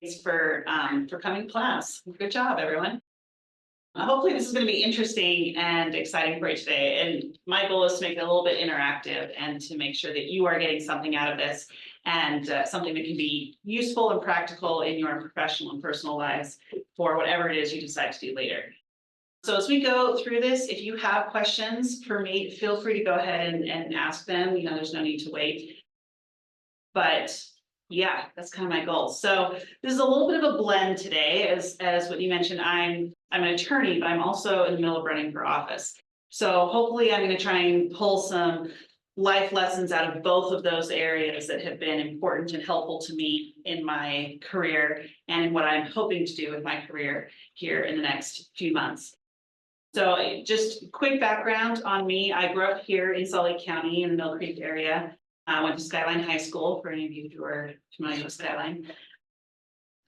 Thanks for coming to class. Good job, everyone. Hopefully this is going to be interesting and exciting for you today. And my goal is to make it a little bit interactive and to make sure that you are getting something out of this and something that can be useful and practical in your professional and personal lives for whatever it is you decide to do later. So as we go through this, if you have questions for me, feel free to go ahead and ask them. You know, there's no need to wait. But yeah, that's kind of my goal. So this is a little bit of a blend today. As Whitney mentioned, I'm an attorney, but I'm also in the middle of running for office. So hopefully I'm going to try and pull some life lessons out of both of those areas that have been important and helpful to me in my career and in what I'm hoping to do with my career here in the next few months. So just quick background on me. I grew up here in Salt Lake County in the Mill Creek area. I went to Skyline High School, for any of you who are familiar with Skyline. It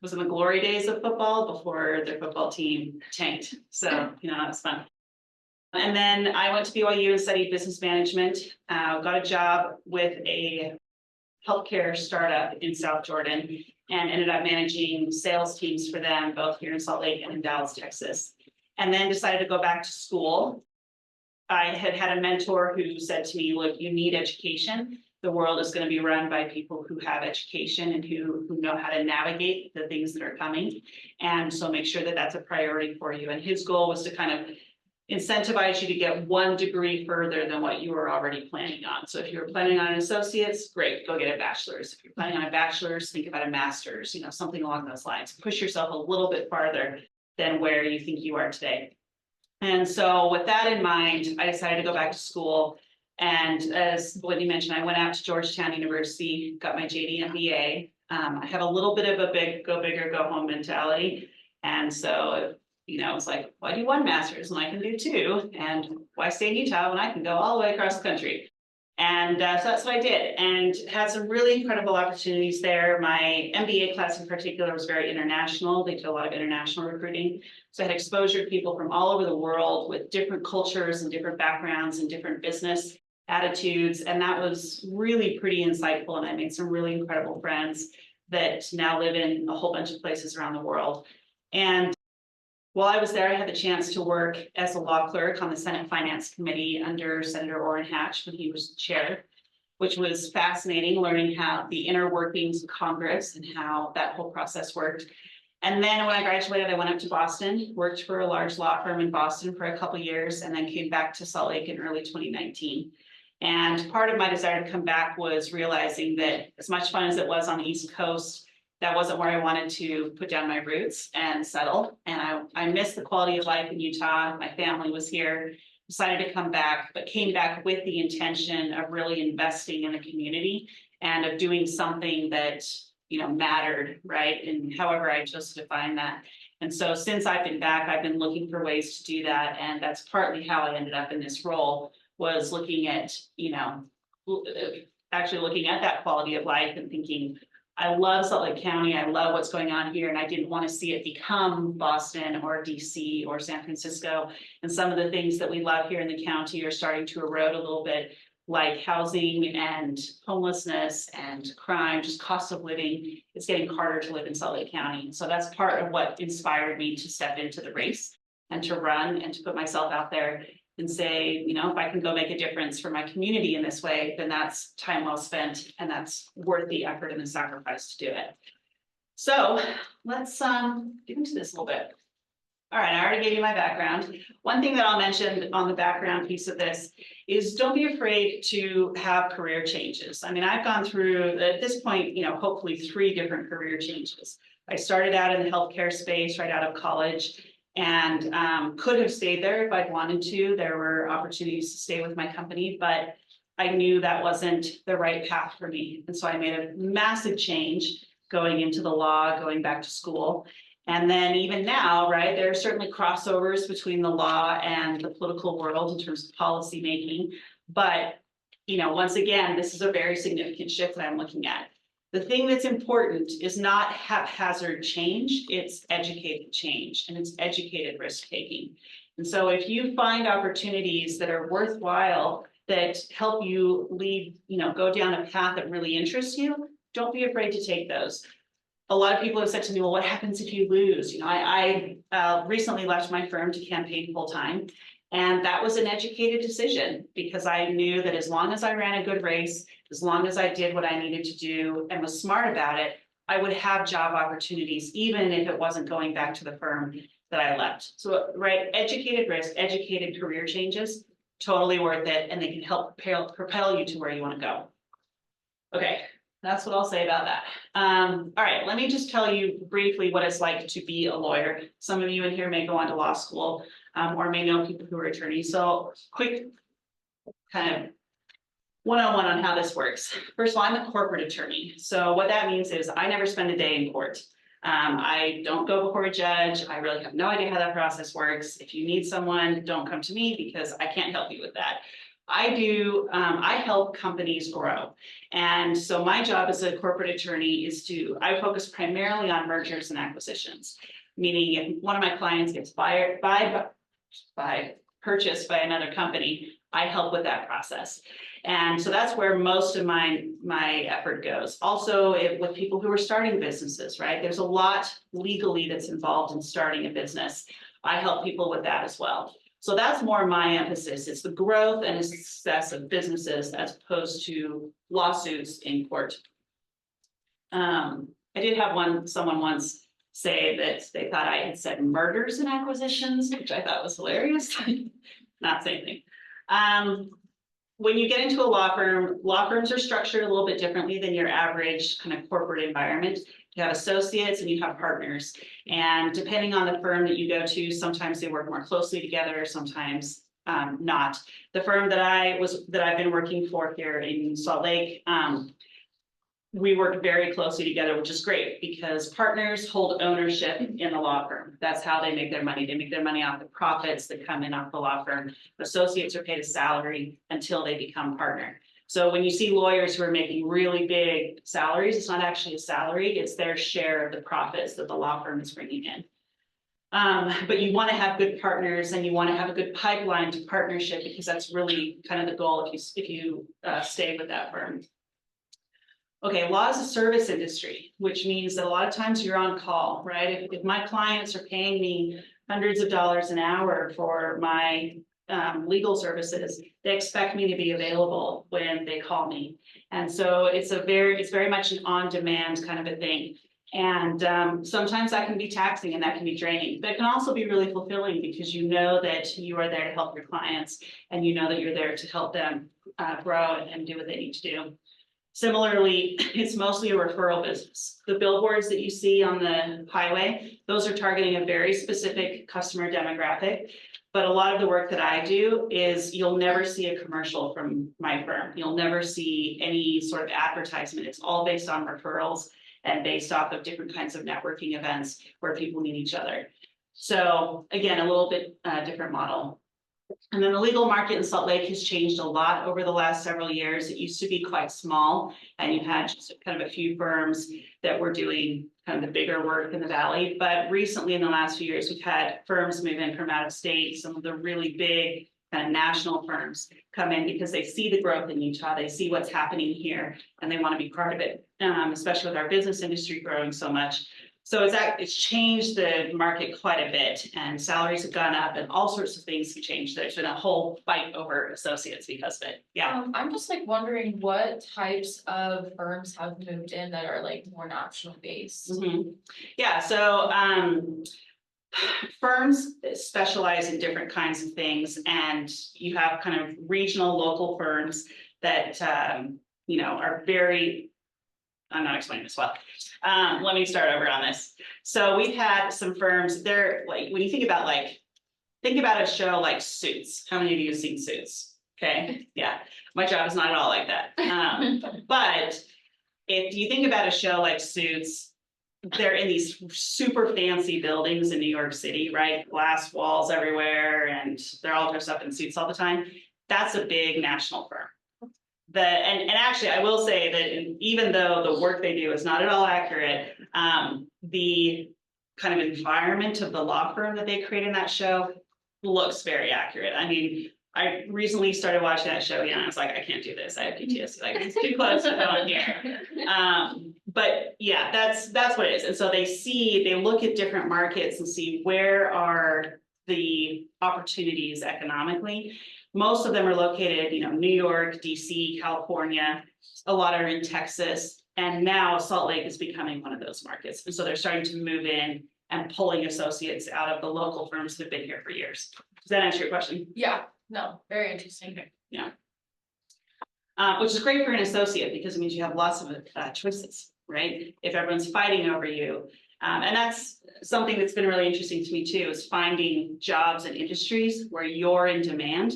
was in the glory days of football before their football team tanked. So, you know, that was fun. And then I went to BYU and studied business management, got a job with a healthcare startup in South Jordan and ended up managing sales teams for them, both here in Salt Lake and in Dallas, Texas. And then decided to go back to school. I had a mentor who said to me, look, you need education. The world is going to be run by people who have education and who know how to navigate the things that are coming. And so make sure that that's a priority for you. And his goal was to kind of incentivize you to get one degree further than what you were already planning on. So if you're planning on an associate's, great, go get a bachelor's. If you're planning on a bachelor's, think about a master's, you know, something along those lines. Push yourself a little bit farther than where you think you are today. And so with that in mind, I decided to go back to school. And as Whitney mentioned, I went out to Georgetown University, got my JD MBA. I have a little bit of a big go bigger, go home mentality. And so, you know, it's like, why do one master's when I can do two? And why stay in Utah when I can go all the way across the country? And so that's what I did and had some really incredible opportunities there. My MBA class in particular was very international. They did a lot of international recruiting. So I had exposure to people from all over the world with different cultures and different backgrounds and different business attitudes. And that was really pretty insightful. And I made some really incredible friends that now live in a whole bunch of places around the world. And while I was there, I had the chance to work as a law clerk on the Senate Finance Committee under Senator Orrin Hatch when he was chair, which was fascinating, learning how the inner workings of Congress and how that whole process worked. And then when I graduated, I went up to Boston, worked for a large law firm in Boston for a couple of years, and then came back to Salt Lake in early 2019. And part of my desire to come back was realizing that as much fun as it was on the East Coast, that wasn't where I wanted to put down my roots and settle. And I missed the quality of life in Utah. My family was here, decided to come back, but came back with the intention of really investing in the community and of doing something that, you know, mattered, right? And however I chose to define that. And so since I've been back, I've been looking for ways to do that. And that's partly how I ended up in this role, was looking at, you know, actually looking at that quality of life and thinking, I love Salt Lake County. I love what's going on here. And I didn't want to see it become Boston or DC or San Francisco. And some of the things that we love here in the county are starting to erode a little bit, like housing and homelessness and crime, just cost of living. It's getting harder to live in Salt Lake County. So that's part of what inspired me to step into the race and to run and to put myself out there and say, you know, if I can go make a difference for my community in this way, then that's time well spent and that's worth the effort and the sacrifice to do it. So let's get into this a little bit. All right, I already gave you my background. One thing that I'll mention on the background piece of this is don't be afraid to have career changes. I mean, I've gone through, at this point, you know, hopefully 3 different career changes. I started out in the healthcare space right out of college and could have stayed there if I'd wanted to. There were opportunities to stay with my company, but I knew that wasn't the right path for me. And so I made a massive change going into the law, going back to school. And then even now, right, there are certainly crossovers between the law and the political world in terms of policy making. But, you know, once again, this is a very significant shift that I'm looking at. The thing that's important is not haphazard change, it's educated change and it's educated risk taking. And so if you find opportunities that are worthwhile, that help you lead, you know, go down a path that really interests you, don't be afraid to take those. a lot of people have said to me, well, what happens if you lose? You know, I recently left my firm to campaign full time. And that was an educated decision because I knew that as long as I ran a good race, as long as I did what I needed to do and was smart about it, I would have job opportunities, even if it wasn't going back to the firm that I left. So, right, educated risk, educated career changes, totally worth it. And they can help propel you to where you want to go. Okay, that's what I'll say about that. All right, let me just tell you briefly what it's like to be a lawyer. Some of you in here may go on to law school or may know people who are attorneys. So quick kind of one-on-one on how this works. First of all, I'm a corporate attorney. So what that means is I never spend a day in court. I don't go before a judge. I really have no idea how that process works. If you need someone, don't come to me because I can't help you with that. I help companies grow. And so my job as a corporate attorney is I focus primarily on mergers and acquisitions, meaning if one of my clients gets purchased by another company, I help with that process. And so that's where most of my effort goes. Also with people who are starting businesses, right? There's a lot legally that's involved in starting a business. I help people with that as well. So that's more my emphasis. It's the growth and the success of businesses as opposed to lawsuits in court. I did have someone once say that they thought I had said murders and acquisitions, which I thought was hilarious. Not the same thing. When you get into a law firms are structured a little bit differently than your average kind of corporate environment. You have associates and you have partners. And depending on the firm that you go to, sometimes they work more closely together, sometimes not. The firm that I've been working for here in Salt Lake, we work very closely together, which is great because partners hold ownership in the law firm. That's how they make their money. They make their money off the profits that come in off the law firm. Associates are paid a salary until they become partner. So when you see lawyers who are making really big salaries, it's not actually a salary, it's their share of the profits that the law firm is bringing in. But you want to have good partners and you want to have a good pipeline to partnership because that's really kind of the goal if you stay with that firm. Okay, law is a service industry, which means that a lot of times you're on call, right? If my clients are paying me hundreds of dollars an hour for my legal services, they expect me to be available when they call me. And so it's very much an on-demand kind of a thing. And sometimes that can be taxing and that can be draining, but it can also be really fulfilling because you know that you are there to help your clients and you know that you're there to help them grow and do what they need to do. Similarly, it's mostly a referral business. The billboards that you see on the highway, those are targeting a very specific customer demographic. But a lot of the work that I do is you'll never see a commercial from my firm. You'll never see any sort of advertisement. It's all based on referrals and based off of different kinds of networking events where people meet each other. So again, a little bit different model. And then the legal market in Salt Lake has changed a lot over the last several years. It used to be quite small, and you had just kind of a few firms that were doing kind of the bigger work in the valley. But recently, in the last few years, we've had firms move in from out of state. Some of the really big kind of national firms come in because they see the growth in Utah. They see what's happening here, and they want to be part of it, especially with our business industry growing so much. So it's changed the market quite a bit, and salaries have gone up and all sorts of things have changed. There's been a whole fight over associates because of it. Yeah. I'm just like wondering what types of firms have moved in that are like more national based. Mm-hmm. Yeah, so firms specialize in different kinds of things, and you have kind of regional local firms that are very. I'm not explaining this well. Let me start over on this. So we've had some firms, they're like, when you think about a show like Suits. How many of you have seen Suits? Okay, yeah, my job is not at all like that. But if you think about a show like Suits, they're in these super fancy buildings in New York City, right? Glass walls everywhere, and they're all dressed up in suits all the time. That's a big national firm. And actually, I will say that even though the work they do is not at all accurate, the kind of environment of the law firm that they create in that show looks very accurate. I mean, I recently started watching that show, and I was like, I can't do this. I have PTSD. Like, it's too close to home here. But yeah, that's what it is. And so they look at different markets and see where are the opportunities economically. Most of them are located, New York, DC, California, a lot are in Texas, and now Salt Lake is becoming one of those markets. And so they're starting to move in and pulling associates out of the local firms that have been here for years. Does that answer your question? Yeah, no, very interesting. Yeah. Which is great for an associate because it means you have lots of choices, right? If everyone's fighting over you. And that's something that's been really interesting to me too, is finding jobs and industries where you're in demand,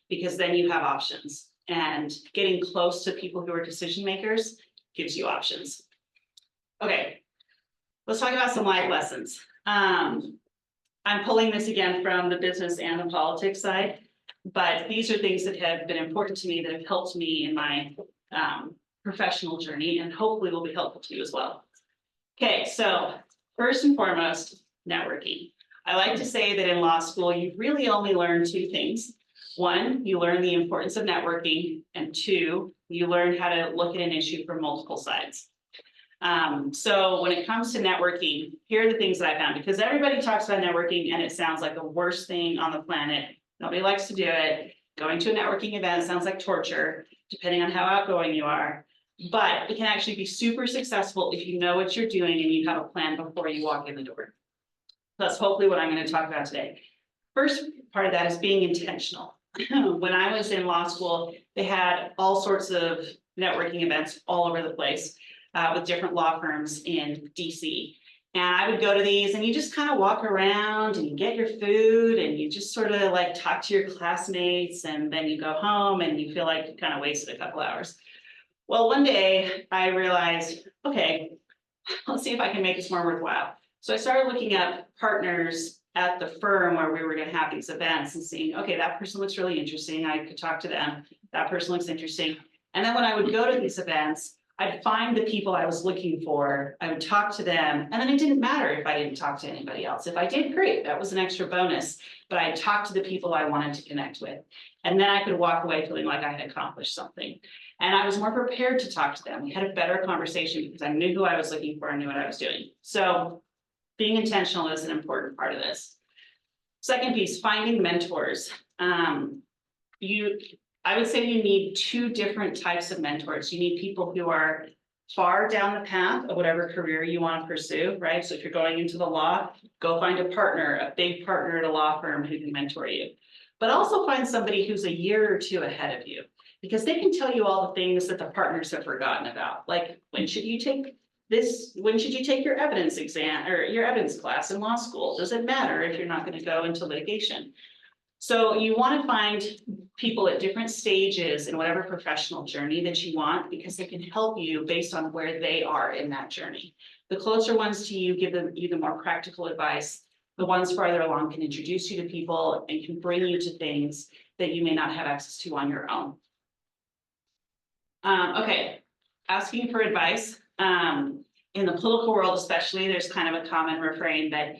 because then you have options, and getting close to people who are decision makers gives you options. Okay, let's talk about some life lessons. I'm pulling this again from the business and the politics side, but these are things that have been important to me, that have helped me in my professional journey, and hopefully will be helpful to you as well. Okay, so first and foremost, networking. I like to say that in law school, you really only learn two things. One, you learn the importance of networking, and two, you learn how to look at an issue from multiple sides. So when it comes to networking, here are the things that I found, because everybody talks about networking and it sounds like the worst thing on the planet. Nobody likes to do it. Going to a networking event sounds like torture, depending on how outgoing you are. But it can actually be super successful if you know what you're doing and you have a plan before you walk in the door. That's hopefully what I'm going to talk about today. First part of that is being intentional. When I was in law school, they had all sorts of networking events all over the place with different law firms in DC. And I would go to these and you just kind of walk around and you get your food and you just sort of like talk to your classmates, and then you go home and you feel like you kind of wasted a couple hours. Well, one day I realized, okay, let's see if I can make this more worthwhile. So I started looking at partners at the firm where we were going to have these events and seeing, okay, that person looks really interesting. I could talk to them. That person looks interesting. And then when I would go to these events, I'd find the people I was looking for. I would talk to them. And then it didn't matter if I didn't talk to anybody else. If I did, great, that was an extra bonus. But I talked to the people I wanted to connect with. And then I could walk away feeling like I had accomplished something. And I was more prepared to talk to them. We had a better conversation because I knew who I was looking for and knew what I was doing. So being intentional is an important part of this. Second piece, finding mentors. I would say you need two different types of mentors. You need people who are far down the path of whatever career you want to pursue, right? So if you're going into the law, go find a partner, a big partner at a law firm who can mentor you. But also find somebody who's a year or two ahead of you, because they can tell you all the things that the partners have forgotten about. Like, when should you take this? When should you take your evidence exam or your evidence class in law school? Does it matter if you're not going to go into litigation? So you want to find people at different stages in whatever professional journey that you want, because they can help you based on where they are in that journey. The closer ones to you give them even more practical advice. The ones farther along can introduce you to people and can bring you to things that you may not have access to on your own. Okay, asking for advice. In the political world especially, there's kind of a common refrain that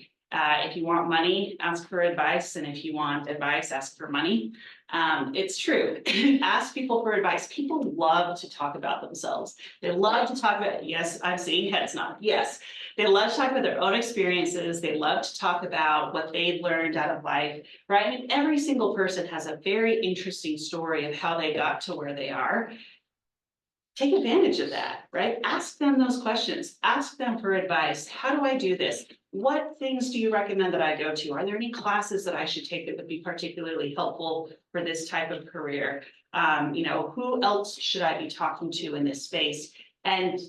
if you want money, ask for advice, and if you want advice, ask for money. It's true. Ask people for advice. People love to talk about themselves. They love to talk about, yes, I'm seeing heads nod, yes. They love to talk about their own experiences. They love to talk about what they've learned out of life, right? I mean, every single person has a very interesting story of how they got to where they are. Take advantage of that, right? Ask them those questions. Ask them for advice. How do I do this? What things do you recommend that I go to? Are there any classes that I should take that would be particularly helpful for this type of career? Who else should I be talking to in this space? And,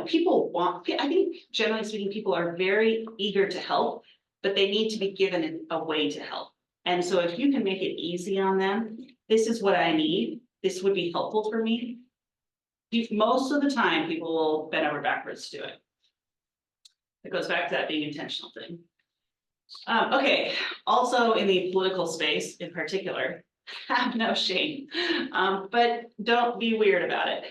people I think generally speaking, people are very eager to help, but they need to be given a way to help. And so if you can make it easy on them, this is what I need. This would be helpful for me. Most of the time, people will bend over backwards to do it. It goes back to that being intentional thing. Okay, also in the political space in particular, have no shame, but don't be weird about it.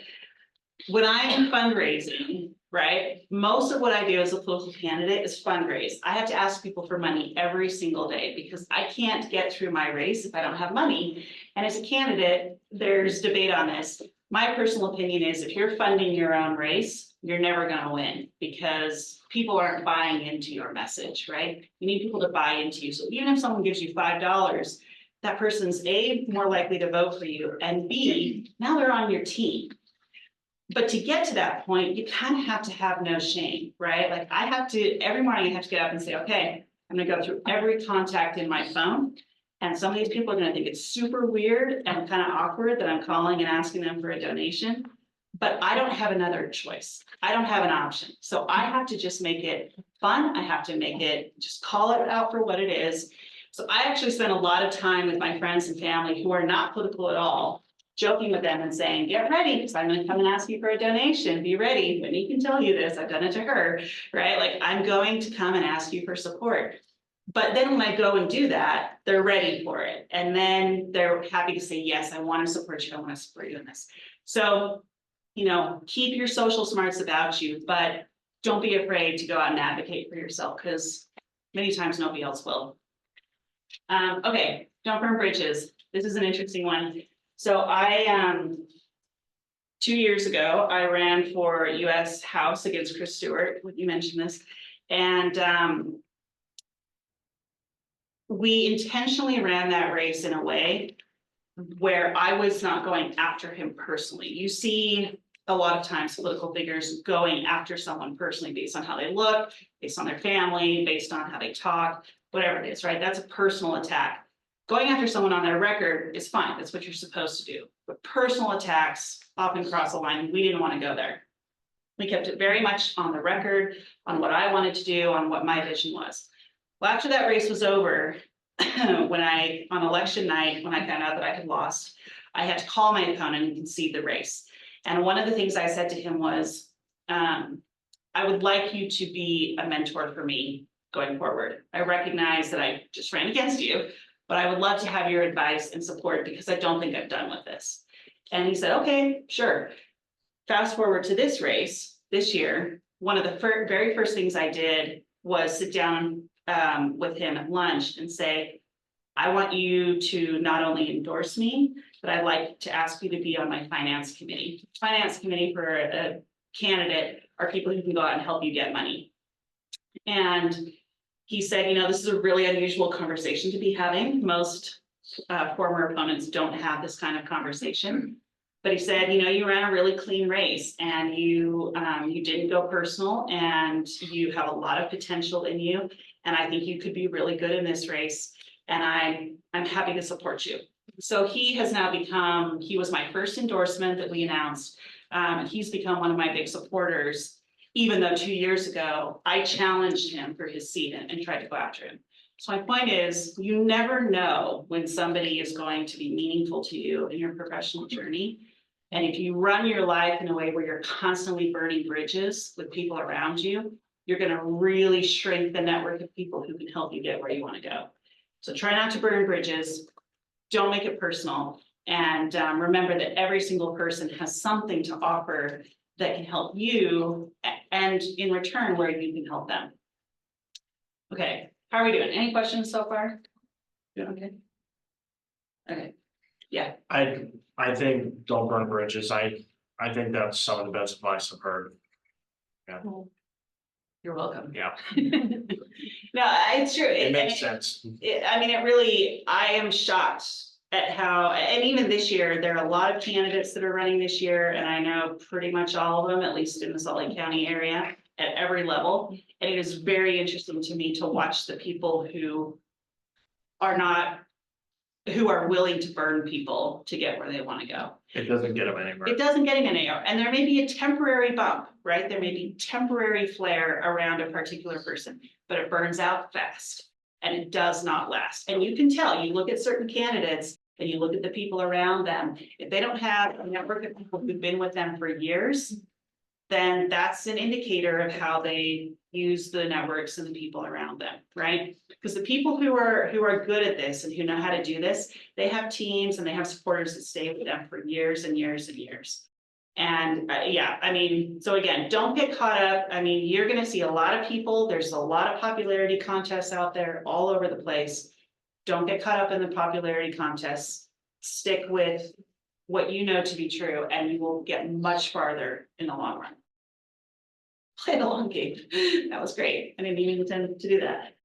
When I'm fundraising, right, most of what I do as a political candidate is fundraise. I have to ask people for money every single day because I can't get through my race if I don't have money. And as a candidate, there's debate on this. My personal opinion is if you're funding your own race, you're never gonna win because people aren't buying into your message, right? You need people to buy into you. So even if someone gives you $5, that person's A, more likely to vote for you, and B, now they're on your team. But to get to that point, you kind of have to have no shame, right? Like I have to, every morning I have to get up and say, okay, I'm gonna go through every contact in my phone. And some of these people are gonna think it's super weird and kind of awkward that I'm calling and asking them for a donation. But I don't have another choice. I don't have an option. So I have to just make it fun. I have to make it, just call it out for what it is. So I actually spend a lot of time with my friends and family who are not political at all, joking with them and saying, get ready, because I'm gonna come and ask you for a donation. Be ready. Whitney can tell you this. I've done it to her, right? Like I'm going to come and ask you for support. But then when I go and do that, they're ready for it. And then they're happy to say, yes, I want to support you. I want to support you in this. So, you know, keep your social smarts about you, but don't be afraid to go out and advocate for yourself because many times nobody else will. Okay, don't burn bridges. This is an interesting one. So 2 years ago, I ran for US House against Chris Stewart. You mentioned this. And we intentionally ran that race in a way where I was not going after him personally. You see a lot of times political figures going after someone personally based on how they look, based on their family, based on how they talk, whatever it is, right? That's a personal attack. Going after someone on their record is fine. That's what you're supposed to do. But personal attacks often cross the line. We didn't want to go there. We kept it very much on the record, on what I wanted to do, on what my vision was. Well, after that race was over, on election night, when I found out that I had lost, I had to call my opponent and concede the race. And one of the things I said to him was, I would like you to be a mentor for me going forward. I recognize that I just ran against you, but I would love to have your advice and support because I don't think I'm done with this. And he said, okay, sure. Fast forward to this race this year, one of the very first things I did was sit down with him at lunch and say, I want you to not only endorse me, but I'd like to ask you to be on my finance committee. Finance committee for a candidate are people who can go out and help you get money. And he said, you know, this is a really unusual conversation to be having. Most former opponents don't have this kind of conversation. But he said, you know, you ran a really clean race and you didn't go personal and you have a lot of potential in you. And I think you could be really good in this race. And I'm happy to support you. So he has now become, he was my first endorsement that we announced. He's become one of my big supporters, even though 2 years ago, I challenged him for his seat and tried to go after him. So my point is, you never know when somebody is going to be meaningful to you in your professional journey. And if you run your life in a way where you're constantly burning bridges with people around you, you're going to really shrink the network of people who can help you get where you want to go. So try not to burn bridges. Don't make it personal. And remember that every single person has something to offer that can help you and in return where you can help them. Okay, how are we doing? Any questions so far? Yeah. Okay. Okay, yeah. I think don't burn bridges. I think that's some of the best advice I've heard. You're welcome. Yeah, No, it's true. it makes sense. I mean, it really, I am shocked at how, and even this year, there are a lot of candidates that are running this year, and I know pretty much all of them, at least in the Salt Lake County area, at every level. And it is very interesting to me to watch the people who are willing to burn people to get where they want to go. It doesn't get them anywhere. It doesn't get them anywhere. And there may be a temporary bump, right? There may be temporary flare around a particular person, but it burns out fast and it does not last. And you can tell, you look at certain candidates and you look at the people around them. If they don't have a network of people who've been with them for years, then that's an indicator of how they use the networks and the people around them, right? Because the people who are good at this and who know how to do this, they have teams and they have supporters that stay with them for years and years and years. And yeah, I mean, so again, don't get caught up. I mean, you're going to see a lot of people. There's a lot of popularity contests out there all over the place. Don't get caught up in the popularity contests. Stick with what you know to be true, and you will get much farther in the long run. Play the long game. That was great. I didn't even intend to do that.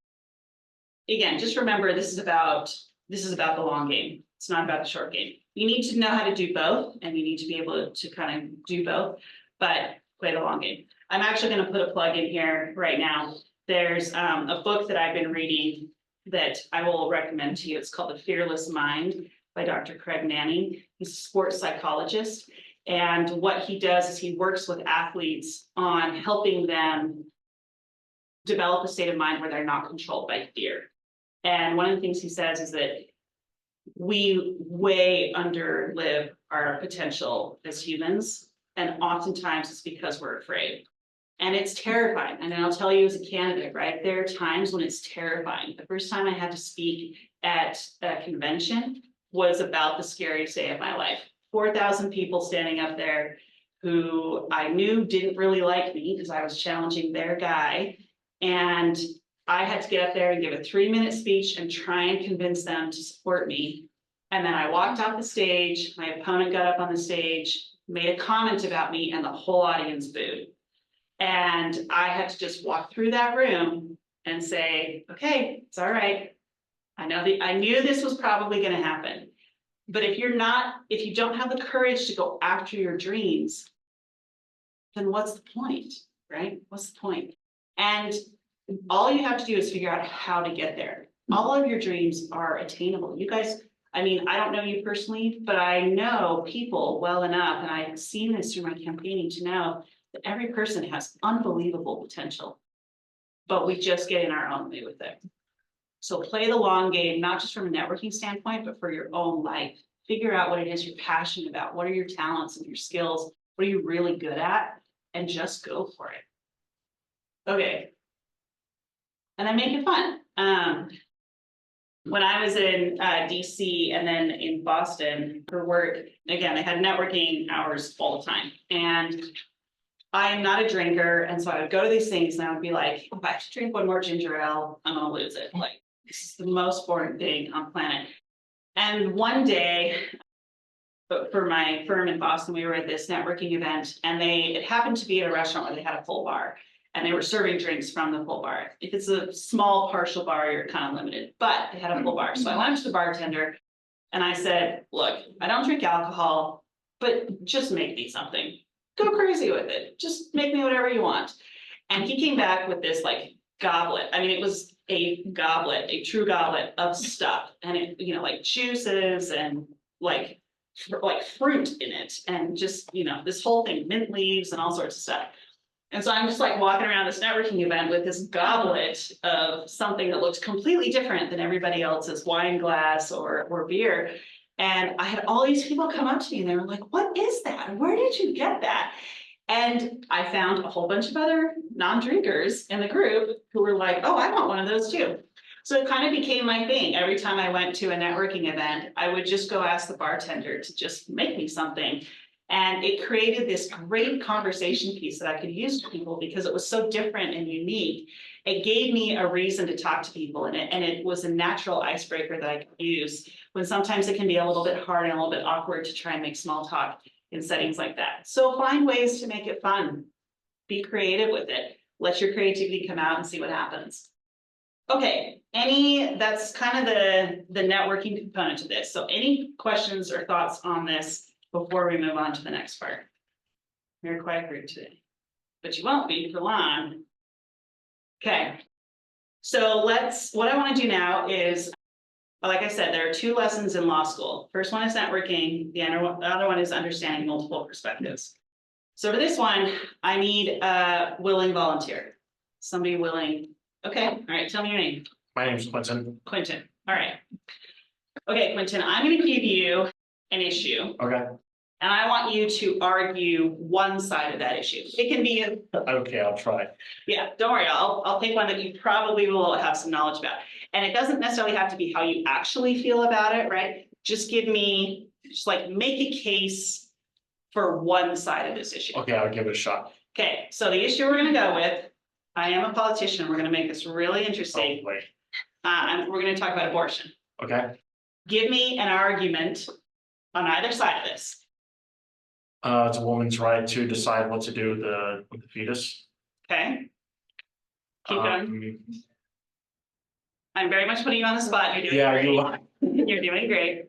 Again, just remember, this is about the long game. It's not about the short game. You need to know how to do both, and you need to be able to kind of do both, but play the long game. I'm actually going to put a plug in here right now. There's a book that I've been reading that I will recommend to you. It's called The Fearless Mind by Dr. Craig Manning. He's a sports psychologist. And what he does is he works with athletes on helping them develop a state of mind where they're not controlled by fear. And one of the things he says is that we way underlive our potential as humans. And oftentimes it's because we're afraid. And it's terrifying. And I'll tell you as a candidate, right? There are times when it's terrifying. The first time I had to speak at a convention was about the scariest day of my life. 4,000 people standing up there who I knew didn't really like me because I was challenging their guy. And I had to get up there and give a 3-minute speech and try and convince them to support me. And then I walked off the stage, my opponent got up on the stage, made a comment about me, and the whole audience booed. And I had to just walk through that room and say, okay, it's all right. I knew this was probably going to happen. But if you don't have the courage to go after your dreams, then what's the point, right? What's the point? And all you have to do is figure out how to get there. All of your dreams are attainable. You guys, I mean, I don't know you personally, but I know people well enough, and I've seen this through my campaigning to know that every person has unbelievable potential, but we just get in our own way with it. So play the long game, not just from a networking standpoint, but for your own life. Figure out what it is you're passionate about. What are your talents and your skills? What are you really good at? And just go for it. Okay. And then make it fun. When I was in DC and then in Boston for work, again, I had networking hours all the time. And I am not a drinker. And so I would go to these things and I would be like, if I have to drink one more ginger ale, I'm gonna lose it. Like, this is the most boring thing on planet. And one day, for my firm in Boston, we were at this networking event, and it happened to be at a restaurant where they had a full bar, and they were serving drinks from the full bar. If it's a small partial bar, you're kind of limited, but they had a full bar. So I went up to the bartender and I said, look, I don't drink alcohol, but just make me something. Go crazy with it. Just make me whatever you want. And he came back with this like goblet. I mean, it was a goblet, a true goblet of stuff. And it, like juices and like fruit in it. And just, this whole thing, mint leaves and all sorts of stuff. And so I'm just like walking around this networking event with this goblet of something that looks completely different than everybody else's wine glass or beer. And I had all these people come up to me and they were like, what is that? Where did you get that? And I found a whole bunch of other non-drinkers in the group who were like, oh, I want one of those too. So it kind of became my thing. Every time I went to a networking event, I would just go ask the bartender to just make me something. And it created this great conversation piece that I could use with people because it was so different and unique. It gave me a reason to talk to people, and it was a natural icebreaker that I could use when sometimes it can be a little bit hard and a little bit awkward to try and make small talk in settings like that. So find ways to make it fun. Be creative with it. Let your creativity come out and see what happens. Okay, that's kind of the networking component to this. So any questions or thoughts on this before we move on to the next part? You're a quiet group today, but you won't be for long. Okay, so what I want to do now is, like I said, there are 2 lessons in law school. First one is networking, the other one is understanding multiple perspectives. So for this one, I need a willing volunteer. Somebody willing. Okay, all right, tell me your name. My name's Quentin. Quentin, all right. Okay, Quentin, I'm going to give you an issue. Okay. And I want you to argue one side of that issue. It can be Okay, I'll try. yeah, don't worry, I'll pick one that you probably will have some knowledge about. And it doesn't necessarily have to be how you actually feel about it, right? Just make a case for one side of this issue. Okay, I'll give it a shot. Okay, so the issue we're gonna go with, I am a politician, we're gonna make this really interesting. Oh, wait. And we're gonna talk about abortion. Okay. Give me an argument on either side of this. It's a woman's right to decide what to do with the fetus. Okay? Keep going. Um, I'm very much putting you on the spot. You're doing Yeah, great. you are. You're doing great.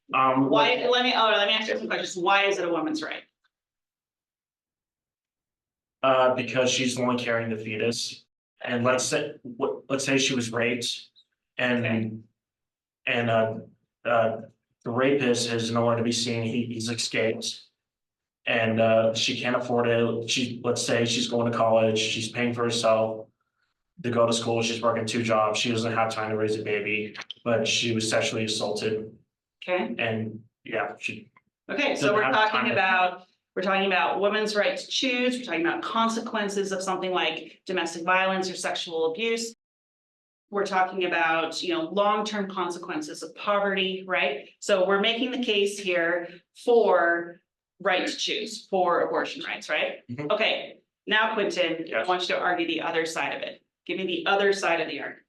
Why, let me ask you some questions. Why is it a woman's right? Because she's the one carrying the fetus, and let's say she was raped, and the rapist is nowhere to be seen. He's escaped, and she can't afford it. Let's say she's going to college. She's paying for herself to go to school. She's working 2 jobs. She doesn't have time to raise a baby, but she was sexually assaulted, Okay, and yeah, she. okay, so Doesn't we're have time talking to- about, women's right to choose, we're talking about consequences of something like domestic violence or sexual abuse. We're talking about, long-term consequences of poverty, right? So we're making the case here for right to choose, for abortion rights, right? Mhm. Okay, now Quentin, I Yes. want you to argue the other side of it. Give me the other side of the argument.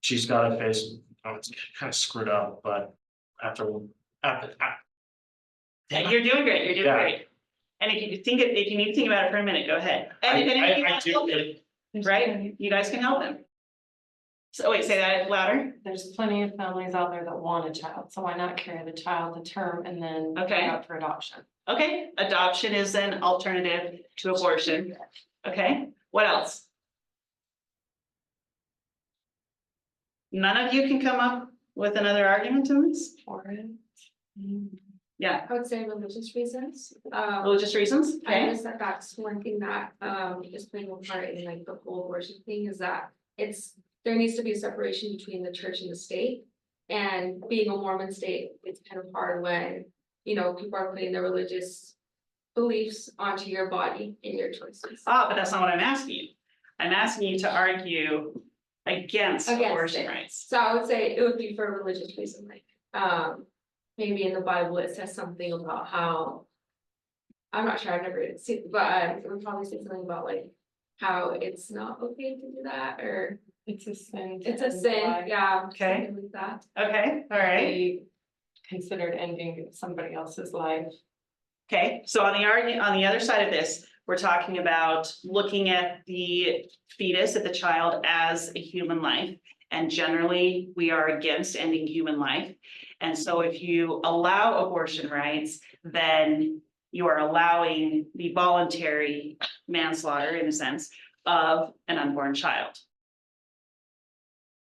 She's got to face, it's kind of screwed up, but after. You're doing great, you're doing Yeah. great. And if you need to think about it for a minute, go ahead. And if anything I wants to help do, him, right? You guys can help him. So wait, say that louder. There's plenty of families out there that want a child, so why not carry the child to term and then put Okay. it up for adoption? Okay, adoption is an alternative to abortion. Okay, what else? None of you can come up with another argument to this? For it. Yeah, I would say religious reasons. religious reasons, I okay? noticed that that's one thing that is playing a part in like the whole abortion thing is that there needs to be a separation between the church and the state. And being a Mormon state, it's kind of hard when, people are putting their religious beliefs onto your body and your choices. But that's not what I'm asking you. I'm asking you to argue against Against abortion it. rights. So I would say it would be for a religious reason, like, maybe in the Bible, it says something about how. I'm not sure, I've never seen, but it would probably say something about like how it's not okay to do that, or It's a sin. to it's a end sin, life. yeah, Okay. something like that. Okay, all right. They considered ending somebody else's life. Okay, so on the other side of this, we're talking about looking at the fetus, at the child as a human life. And generally, we are against ending human life. And so if you allow abortion rights, then you are allowing the voluntary manslaughter, in a sense, of an unborn child.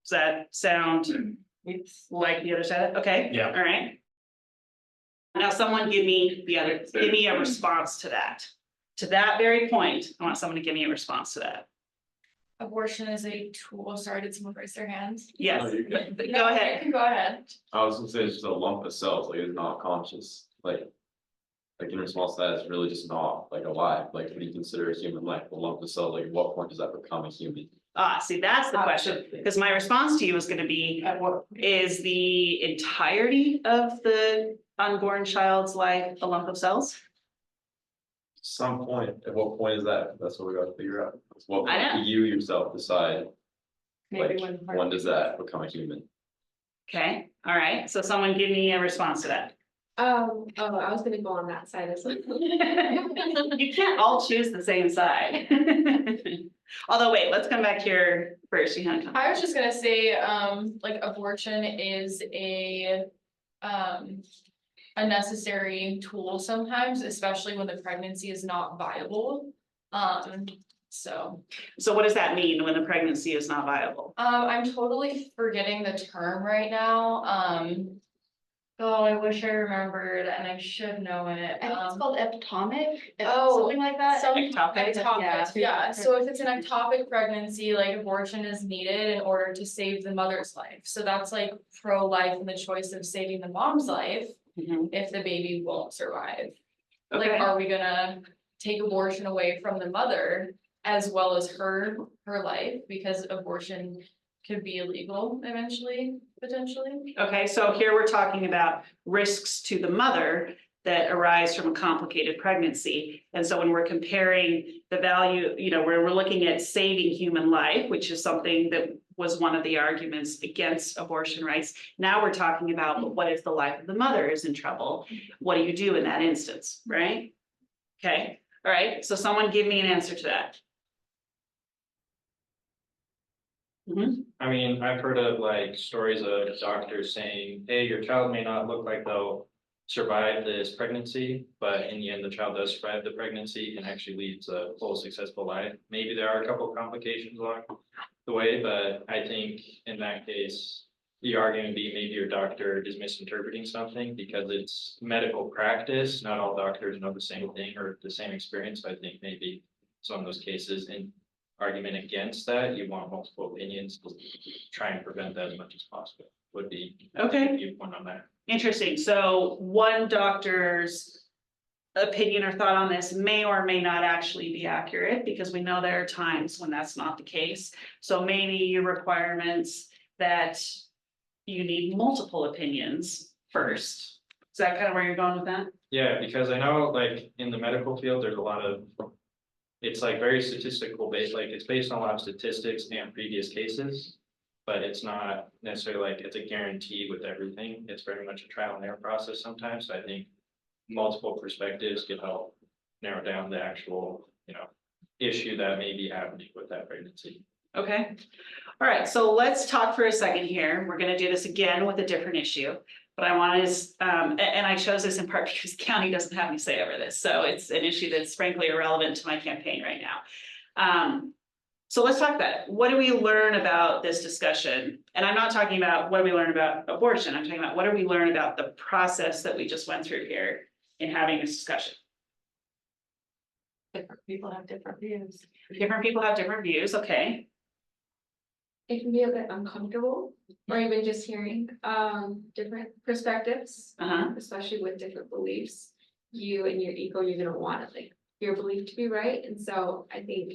Does that sound It's like the other side? Okay. Yeah. All right. Now someone give me a response to that. To that very point, I want someone to give me a response to that. Abortion is a tool. Sorry, did someone raise their hands? Yes, No, you're good. go No, ahead. you can go ahead. I was gonna say it's just a lump of cells, like it's not conscious, like in response to that, it's really just not like alive, like what do you consider a human life, a lump of cells, like at what point does that become a human? See, that's the question, Absolutely. because my response to you is gonna be, at what? is the entirety of the unborn child's life a lump of cells? Some point, at what point is that, that's what we gotta figure out, what I know. do you yourself decide, Maybe like, when does that become a human? Okay, all right, so someone give me a response to that. I was gonna go on that side as well. You can't all choose the same side. Although, wait, let's come back here first, you had to come. I was just gonna say, like abortion is a necessary tool sometimes, especially when the pregnancy is not viable. So, So what does that mean when the pregnancy is not viable? I'm totally forgetting the term right now. Oh, I wish I remembered and I should know it. I think it's called ectopic, Oh, something like that. Ectopic? Ectopic, yeah, so if it's an ectopic pregnancy, like abortion is needed in order to save the mother's life, so that's like pro-life and the choice of saving the mom's life Mhm. if the baby won't survive. Like, Okay, are we gonna take abortion away from the mother as well as her life, because abortion could be illegal eventually, potentially? okay, so here we're talking about risks to the mother that arise from a complicated pregnancy. And so when we're comparing the value, we're looking at saving human life, which is something that was one of the arguments against abortion rights. Now we're talking about, but what if the life of the mother is in trouble? What do you do in that instance, right? Okay, all right, so someone give me an answer to that. Mhm. I mean, I've heard of like stories of doctors saying, hey, your child may not look like they'll survive this pregnancy, but in the end, the child does survive the pregnancy and actually leads a full successful life. Maybe there are a couple complications along the way, but I think in that case, the argument would be maybe your doctor is misinterpreting something because it's medical practice. Not all doctors know the same thing or the same experience. I think maybe some of those cases in argument against that, you want multiple opinions to try and prevent that as much as possible, would be Okay. my viewpoint on that. Interesting, so one doctor's opinion or thought on this may or may not actually be accurate, because we know there are times when that's not the case. So maybe your requirements that you need multiple opinions first. Is that kind of where you're going with that? Yeah, because I know like in the medical field, there's a lot of, it's like very statistical based, like it's based on a lot of statistics and previous cases. But it's not necessarily like it's a guarantee with everything. It's very much a trial and error process sometimes. So I think multiple perspectives can help narrow down the actual, issue that may be happening with that pregnancy. Okay, all right, so let's talk for a second here. We're gonna do this again with a different issue. But I want to, and I chose this in part because the county doesn't have any say over this. So it's an issue that's frankly irrelevant to my campaign right now. So let's talk about it. What do we learn about this discussion? And I'm not talking about what do we learn about abortion. I'm talking about what do we learn about the process that we just went through here in having this discussion. Different people have different views. Different people have different views, okay? It can be a bit uncomfortable, or even just hearing different perspectives, Uh-huh, especially with different beliefs. You and your ego, you're gonna want like your belief to be right, and so I think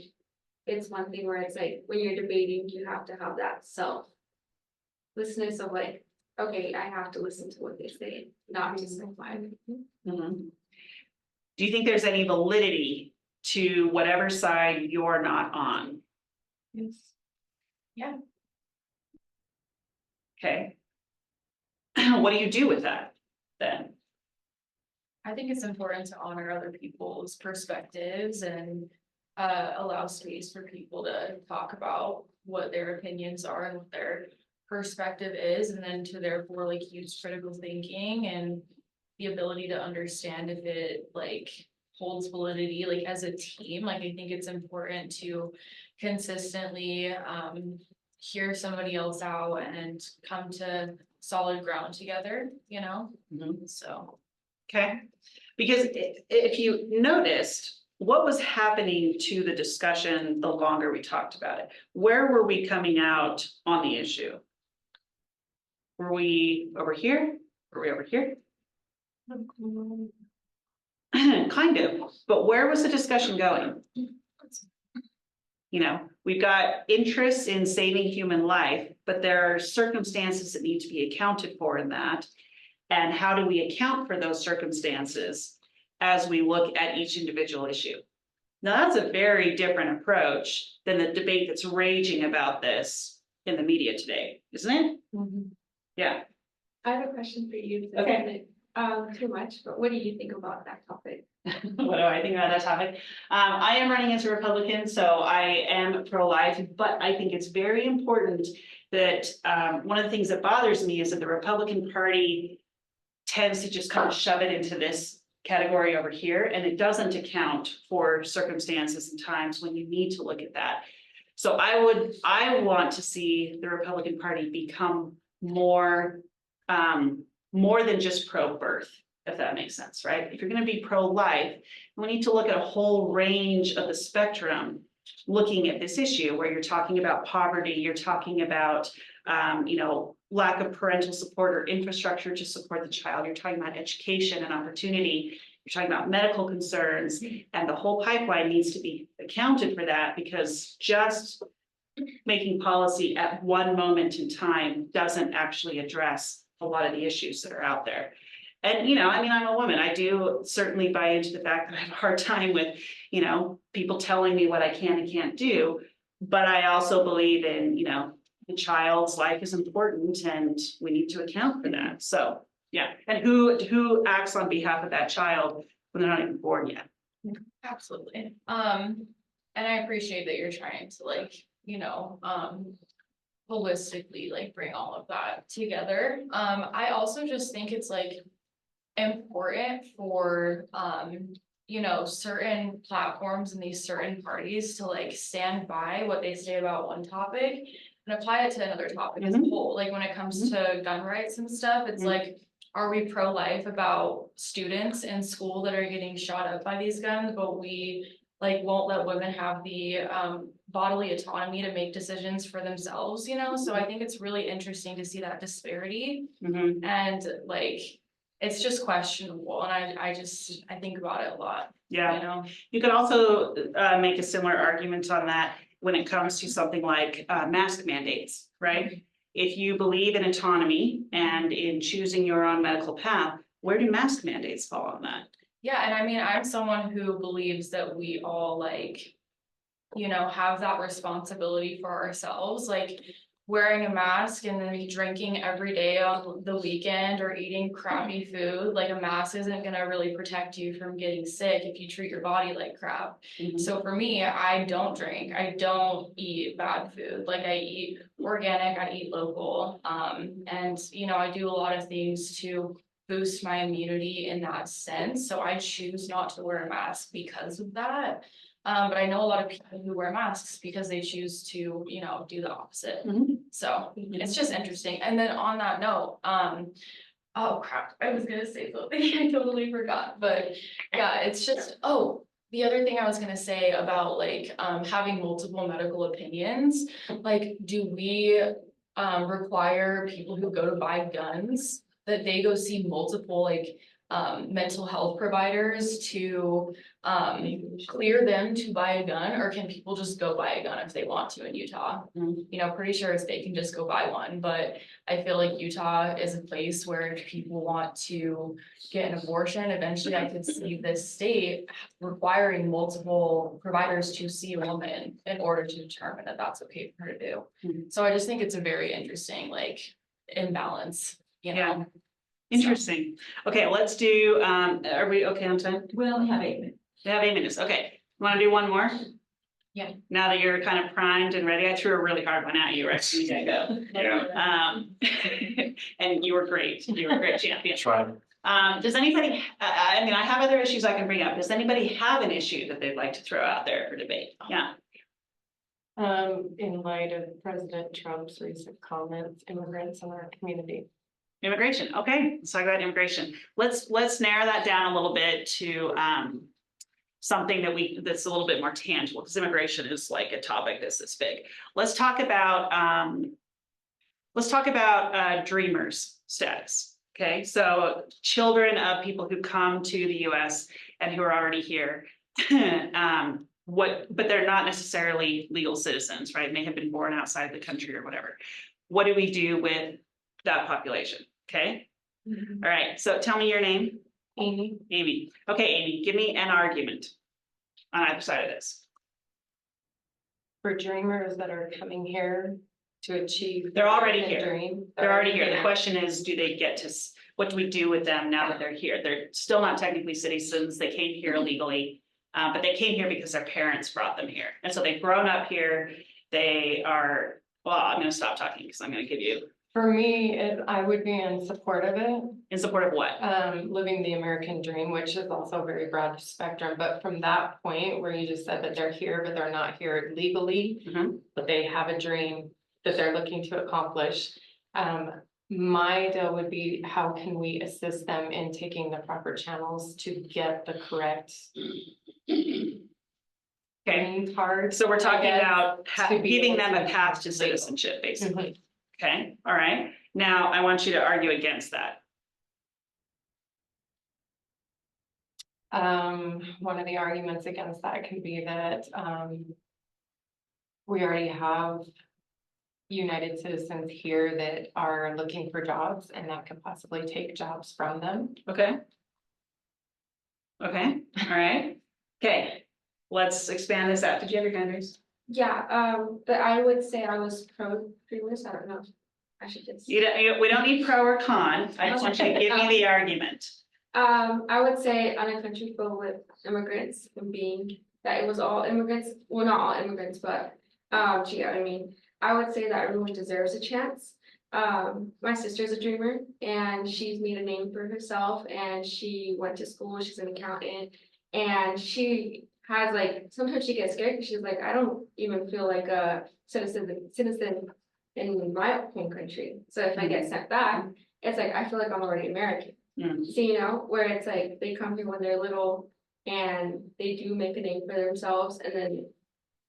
it's one thing where it's like when you're debating, you have to have that self-lessness of like, okay, I have to listen to what they say, not just like my opinion. mhm. Do you think there's any validity to whatever side you're not on? Yes. Yeah. Okay. What do you do with that then? I think it's important to honor other people's perspectives and allow space for people to talk about what their opinions are and what their perspective is, and then to therefore like use critical thinking and the ability to understand if it like holds validity like as a team. Like I think it's important to consistently hear somebody else out and come to solid ground together, Mhm. so. Okay, because if you noticed, what was happening to the discussion the longer we talked about it? Where were we coming out on the issue? Were we over here? Were we over here? Kind of, but where was the discussion going? We've got interests in saving human life, but there are circumstances that need to be accounted for in that. And how do we account for those circumstances as we look at each individual issue? Now, that's a very different approach than the debate that's raging about this in the media today, isn't it? Yeah. I have a question for you. Okay. Too much, but what do you think about that topic? What do I think about that topic? I am running as a Republican, so I am pro-life, but I think it's very important that one of the things that bothers me is that the Republican Party tends to just kind of shove it into this category over here, and it doesn't account for circumstances and times when you need to look at that. So I want to see the Republican Party become more than just pro-birth, if that makes sense, right? If you're going to be pro-life, we need to look at a whole range of the spectrum, looking at this issue where you're talking about poverty, you're talking about, lack of parental support or infrastructure to support the child. You're talking about education and opportunity. You're talking about medical concerns, and the whole pipeline needs to be accounted for that, because just making policy at one moment in time doesn't actually address a lot of the issues that are out there. And, I'm a woman. I do certainly buy into the fact that I have a hard time with, people telling me what I can and can't do. But I also believe in, the child's life is important and we need to account for that. So, yeah. And who acts on behalf of that child when they're not even born yet? Absolutely. And I appreciate that you're trying to like, holistically like bring all of that together. I also just think it's like important for, certain platforms and these certain parties to like stand by what they say about one topic and apply it to another topic as a whole. Like when it comes to gun rights and stuff, it's like, are we pro-life about students in school that are getting shot up by these guns, but we like won't let women have the bodily autonomy to make decisions for themselves, So I think it's really interesting to see that disparity and like, it's just questionable, and I think about it a lot. Yeah. You could also make a similar argument on that when it comes to something like mask mandates, right? If you believe in autonomy and in choosing your own medical path, where do mask mandates fall on that? Yeah, and I mean, I'm someone who believes that we all like, have that responsibility for ourselves, like wearing a mask and then drinking every day on the weekend or eating crappy food. Like a mask isn't gonna really protect you from getting sick if you treat your body like crap. So for me, I don't drink, I don't eat bad food, like I eat organic, I eat local. And I do a lot of things to boost my immunity in that sense. So I choose not to wear a mask because of that. But I know a lot of people who wear masks because they choose to, do the opposite. So it's just interesting. And then on that note, oh crap, I was gonna say something, I totally forgot, but yeah, it's just, the other thing I was gonna say about like, having multiple medical opinions, like, do we, require people who go to buy guns that they go see multiple like, mental health providers to clear them to buy a gun, or can people just go buy a gun if they want to in Utah? Pretty sure they can just go buy one, but I feel like Utah is a place where if people want to get an abortion, eventually I could see this state requiring multiple providers to see a woman in order to determine that that's okay for her to do. So I just think it's a very interesting like imbalance, Yeah. Interesting. Okay, let's do, are we okay on time? We only have 8 minutes. We have 8 minutes. Okay. Want to do one more? Yeah. Now that you're kind of primed and ready, I threw a really hard one at you, right? You gotta go. Yeah. And you were great. You were a great champion. Try. Does anybody, I mean, I have other issues I can bring up. Does anybody have an issue that they'd like to throw out there for debate? Yeah. In light of President Trump's recent comments, immigrants in our community. Immigration. Okay, let's talk about immigration. Let's narrow that down a little bit to something that's a little bit more tangible, because immigration is like a topic that's this big. Let's talk about dreamers status. Okay, so children of people who come to the US and who are already here. But they're not necessarily legal citizens, right? May have been born outside the country or whatever. What do we do with that population? Okay. All right. So tell me your name. Amy. Amy. Okay, Amy, give me an argument on either side of this. For dreamers that are coming here to achieve. They're already their here. dream. They're already here. The question is, do they get to, what do we do with them now that they're here? They're still not technically citizens. They came here illegally, but they came here because their parents brought them here. And so they've grown up here. They are, well, I'm going to stop talking because I'm going to give you. For me, I would be in support of it. In support of what? Living the American dream, which is also a very broad spectrum, but from that point where you just said that they're here, but they're not here legally, but they have a dream that they're looking to accomplish. My deal would be, how can we assist them in taking the proper channels to get the correct Okay, card? so we're talking about to be giving able them to a path to legal. citizenship, basically. Okay, all right. Now I want you to argue against that. One of the arguments against that could be that, we already have United citizens here that are looking for jobs, and that could possibly take jobs from them. Okay. Okay, all right. Okay, let's expand this out. Did you have your hand raised? Yeah, but I would say I was pro dreamers, I don't know. I should just. We don't need pro or con, I just want you to give me the argument. I would say on a country filled with immigrants and being that it was all immigrants, well, not all immigrants, but, do you get what I mean? I would say that everyone deserves a chance. My sister's a dreamer and she's made a name for herself and she went to school, she's an accountant. And she has like, sometimes she gets scared because she's like, I don't even feel like a citizen in my home country. So if I get sent back, it's like, I feel like I'm already American. Mm. So, you know, where it's like, they come here when they're little and they do make a name for themselves and then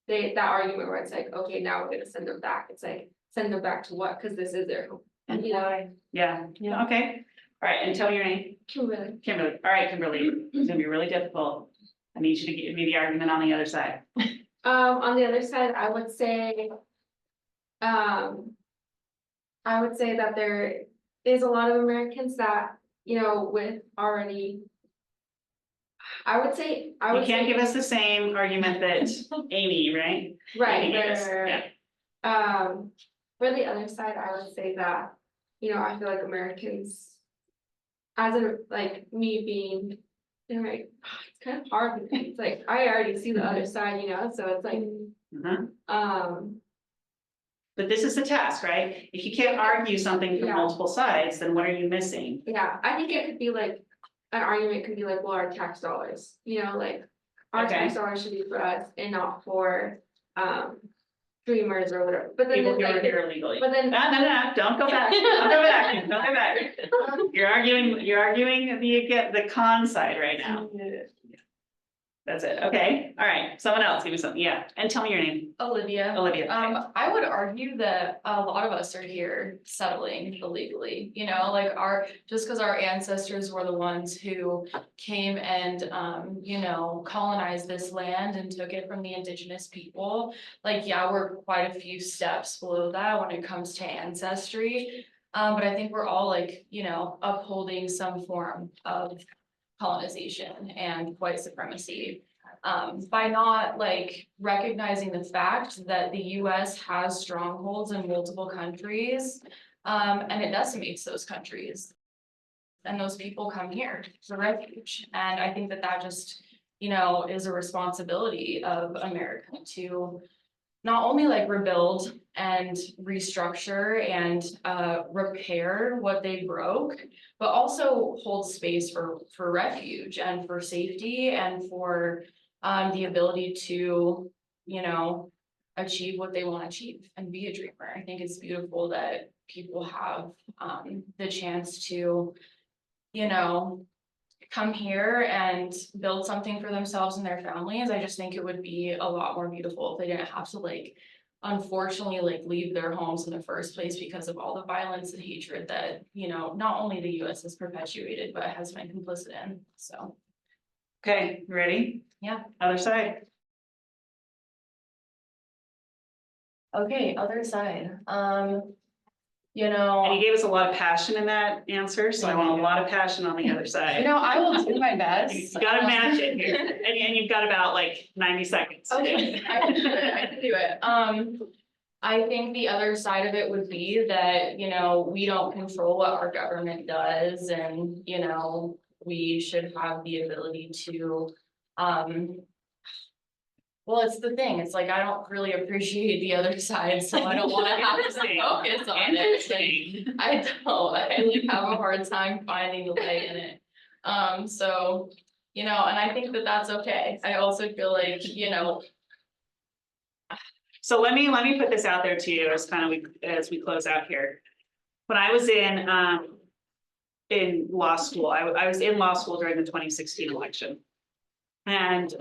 that argument where it's like, okay, now we're gonna send them back. It's like, send them back to what? Cause this is their home. And you know, why? Yeah, okay, all right, and tell me your name. Kimberly. Kimberly, all right, Kimberly, it's gonna be really difficult. I need you to give me the argument on the other side. On the other side, I would say that there is a lot of Americans that, you know, with already. I would say. You can't give us the same argument that Amy, right? Right, Amy gave us, right. yeah. For the other side, I would say that, you know, I feel like Americans, as in like me being, you know, like, it's kind of hard because it's like, I already see the other side, you know, so it's like, Mhm. But this is the task, right? If you can't argue something from Yeah. multiple sides, then what are you missing? yeah, I think it could be like, an argument could be like, well, our tax dollars, you know, like, our Okay. tax dollars should be for us and not for, dreamers or whatever, but then People it's who are like, here illegally. but then. No, don't go back, don't go back, don't go back. You're arguing the con side right now. That's it, okay, all right, someone else, give me something, yeah, and tell me your name, Olivia. Olivia. I would argue that a lot of us are here settling illegally, you know, like just because our ancestors were the ones who came and, you know, colonized this land and took it from the indigenous people. Like, yeah, we're quite a few steps below that when it comes to ancestry. But I think we're all like, you know, upholding some form of colonization and white supremacy. By not like recognizing the fact that the US has strongholds in multiple countries, and it decimates those countries. And those people come here for refuge. And I think that just, you know, is a responsibility of America to not only like rebuild and restructure and repair what they broke, but also hold space for refuge and for safety and for the ability to, you know, achieve what they want to achieve and be a dreamer. I think it's beautiful that people have the chance to, you know, come here and build something for themselves and their families. I just think it would be a lot more beautiful if they didn't have to like, unfortunately, like leave their homes in the first place because of all the violence and hatred that, you know, not only the US has perpetuated, but has been complicit in, so. Okay, you ready? Yeah. Other side. Okay, other side, you And know. you gave us a lot of passion in that answer, so I want a lot of passion on the other side. You know, I will do my best. You gotta match it here, and you've got about like 90 seconds. Okay, I can do it. I think the other side of it would be that, you know, we don't control what our government does and, you know, we should have the ability to, well, it's the thing, it's like, I don't really appreciate the other side, so I don't wanna have to focus on it. Interesting. I don't, I like have a hard time finding the light in it. So, you know, and I think that that's okay. I also feel like, you know. So let me put this out there to you as as we close out here. When I was in law school, I was in law school during the 2016 election. And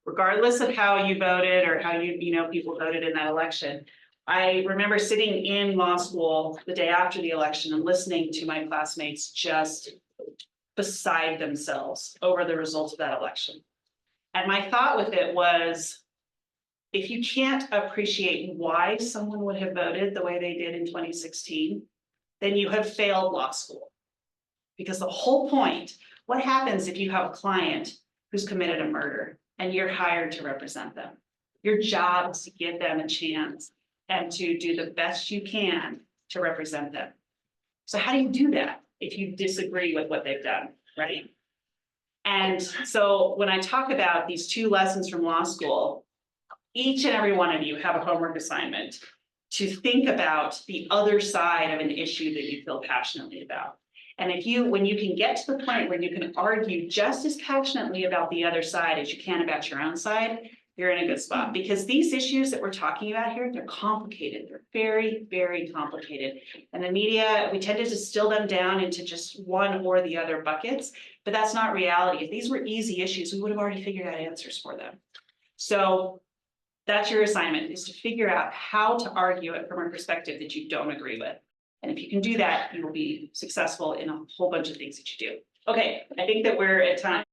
regardless of how you voted or how you know people voted in that election, I remember sitting in law school the day after the election and listening to my classmates just beside themselves over the results of that election. And my thought with it was, if you can't appreciate why someone would have voted the way they did in 2016, then you have failed law school. Because the whole point, what happens if you have a client who's committed a murder and you're hired to represent them? Your job is to give them a chance and to do the best you can to represent them. So how do you do that if you disagree with what they've done, right? And so when I talk about these 2 lessons from law school, each and every one of you have a homework assignment to think about the other side of an issue that you feel passionately about. And when you can get to the point where you can argue just as passionately about the other side as you can about your own side, you're in a good spot, because these issues that we're talking about here, they're complicated. They're very, very complicated. And the media, we tend to distill them down into just one or the other buckets, but that's not reality. If these were easy issues, we would have already figured out answers for them. So that's your assignment, is to figure out how to argue it from a perspective that you don't agree with. And if you can do that, you will be successful in a whole bunch of things that you do. Okay, I think that we're at time.